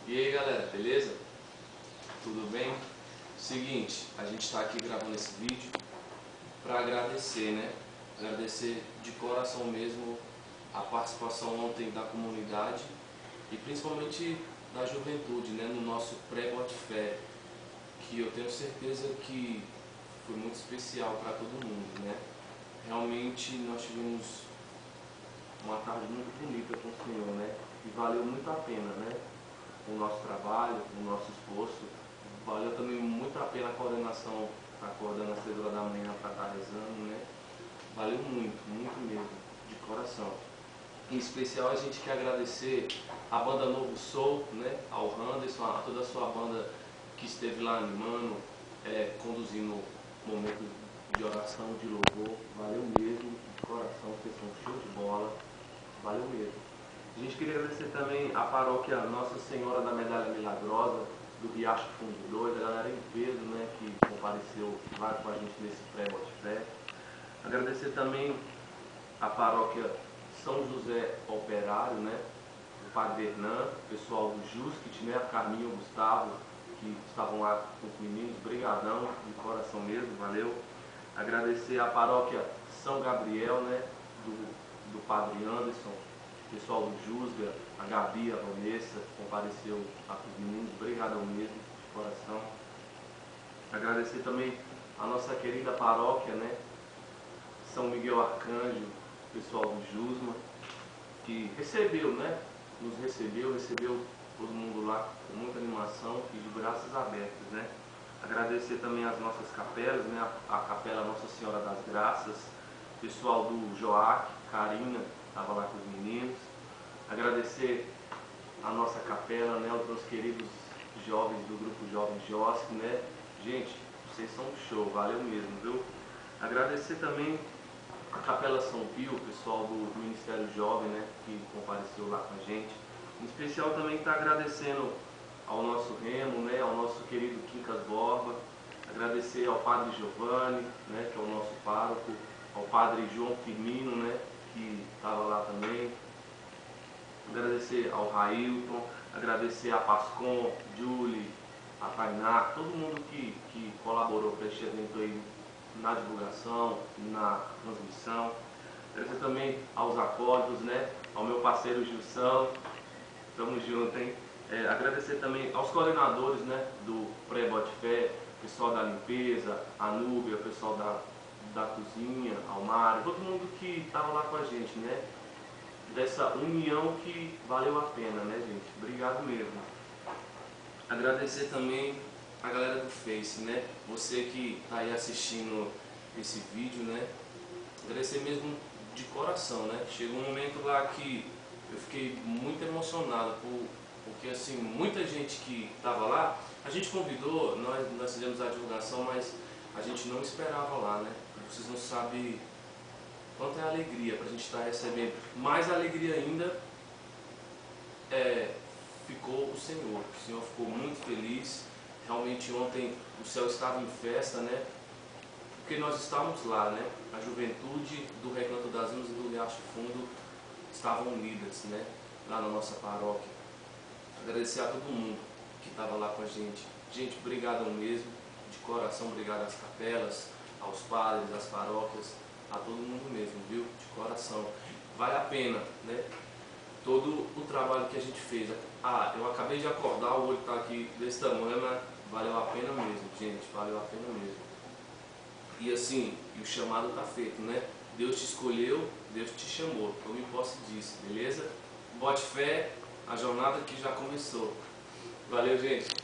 E aí galera, beleza? Tudo bem? Seguinte, a gente está aqui gravando esse vídeo para agradecer, né? Agradecer de coração mesmo a participação ontem da comunidade e principalmente da juventude, né? No nosso pré-Botifé, que eu tenho certeza que foi muito especial para todo mundo, né? Realmente nós tivemos uma tarde muito bonita com o Senhor, né? E valeu muito a pena, né? O nosso trabalho, o nosso esforço. Valeu também muito a pena a coordenação, acordando às 6 horas da manhã para estar rezando, né? Valeu muito, muito mesmo, de coração. Em especial a gente quer agradecer a banda Novo Soul, né? Ao Anderson, a toda a sua banda que esteve lá animando, conduzindo momentos de oração, de louvor. Valeu mesmo, de coração, vocês são show de bola. Valeu mesmo. A gente queria agradecer também a paróquia Nossa Senhora da Medalha Milagrosa, do Riacho Fundo 2, a galera em peso, né, que compareceu lá com a gente nesse pré-Botifé. Agradecer também a paróquia São José Operário, né, o Padre Hernan, o pessoal do Jusquit, né, a Carminha e o Gustavo, que estavam lá com os meninos, brigadão, de coração mesmo, valeu. Agradecer a paróquia São Gabriel, né, do Padre Anderson, o pessoal do Jusga, a Gabi, a Vanessa, compareceu lá com os meninos, brigadão mesmo, de coração. Agradecer também a nossa querida paróquia, né, São Miguel Arcanjo, o pessoal do Jusma, que recebeu, né, nos recebeu todo mundo lá com muita animação e de braços abertos, né. Agradecer também as nossas capelas, né, a capela Nossa Senhora das Graças, pessoal do Joac, Karina, estava lá com os meninos. Agradecer a nossa capela, né, os meus queridos jovens do grupo Jovem Josque, né. Gente, vocês são um show, valeu mesmo, viu? Agradecer também a Capela São Pio, o pessoal do Ministério Jovem, né, que compareceu lá com a gente. Em especial também está agradecendo ao nosso Remo, né, ao nosso querido Quincas Borba. Agradecer ao Padre Giovanni, né, que é o nosso pároco, ao Padre João Firmino, né, que estava lá também. Agradecer ao Railton, agradecer a Pascom, Julie, a Tainá, todo mundo que colaborou para este evento aí na divulgação, na transmissão. Agradecer também aos acólitos, né, ao meu parceiro Gilson, tamo junto, hein? Agradecer também aos coordenadores, né, do pré-Botifé, pessoal da limpeza, a Núbia, o pessoal da cozinha, ao Mário, todo mundo que estava lá com a gente, né? Dessa união que valeu a pena, né, gente? Obrigado mesmo. Agradecer também a galera do Face, né? Você que está aí assistindo esse vídeo, né? Agradecer mesmo de coração, né? Chegou um momento lá que eu fiquei muito emocionado, porque assim, muita gente que estava lá, a gente convidou, nós fizemos a divulgação, mas a gente não esperava lá, né? Vocês não sabem quanto é a alegria para a gente estar recebendo. Mais alegria ainda ficou o Senhor. O Senhor ficou muito feliz. Realmente ontem o céu estava em festa, né? Porque nós estávamos lá, né? A juventude do Recanto das Unas e do Riacho Fundo estavam unidas, né? Lá na nossa paróquia. Agradecer a todo mundo que estava lá com a gente. Gente, obrigado mesmo, de coração, obrigado às capelas, aos padres, às paróquias, a todo mundo mesmo, viu? De coração. Vale a pena, né? Todo o trabalho que a gente fez. Eu acabei de acordar, o olho está aqui desse tamanho, mas valeu a pena mesmo, gente, valeu a pena mesmo. E assim, o chamado está feito, né? Deus te escolheu, Deus te chamou, tome posse disso, beleza? Bote fé, a jornada que já começou. Valeu, gente!